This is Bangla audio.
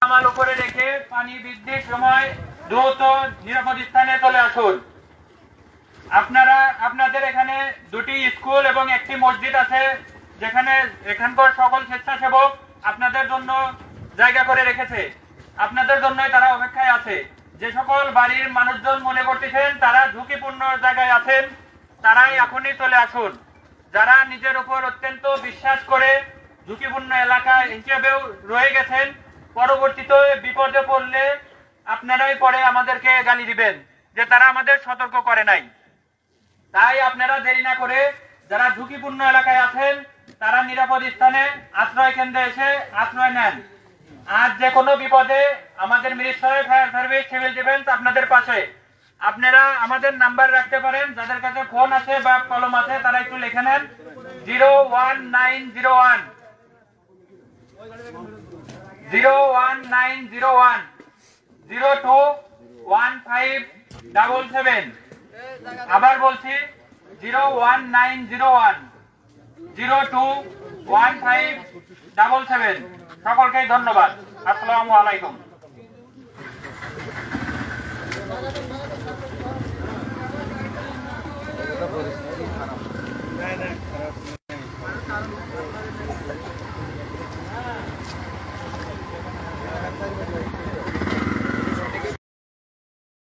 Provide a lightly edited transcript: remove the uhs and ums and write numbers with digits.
আমার উপরে রেখে পানি বৃদ্ধির সময় দ্রুত নিরাপদ স্থানে চলে আসুন। আপনাদের এখানে দুটি স্কুল এবং একটি মসজিদ আছে, যেখানে এখানকার সকল স্বেচ্ছাসেবক আপনাদের জন্য জায়গা করে রেখেছে। আপনাদের জন্যই তারা অপেক্ষায় আছে। যে সকল বাড়ির মানুষজন মনে করতেছেন তারা ঝুঁকিপূর্ণ জায়গায় আছেন, তারাই এখনই চলে আসুন। যারা নিজের উপর অত্যন্ত বিশ্বাস করে ঝুঁকিপূর্ণ এলাকা হিসেবেও রয়ে গেছেন, পরবর্তীতে বিপদে পড়লে আপনারাই পরে আমাদেরকে গালি দিবেন যে তারা আমাদের সতর্ক করে নাই। তাই আপনারা দেরি না করে যারা ঝুঁকিপূর্ণ এলাকায় আছেন তারা নিরাপদ স্থানে আশ্রয় কেন্দ্রে এসে আশ্রয় নেন। আর যে কোনো বিপদে আমাদের Mirsarai fire service civil defence আপনাদের পাশে। আপনারা আমাদের নাম্বার রাখতে পারেন, যাদের কাছে ফোন আছে বা কলম আছে তারা একটু লিখে নেন। 01901 01901 021577। আবার বলছি 01901 021577। সকলকেই ধন্যবাদ। আসসালামু আলাইকুম।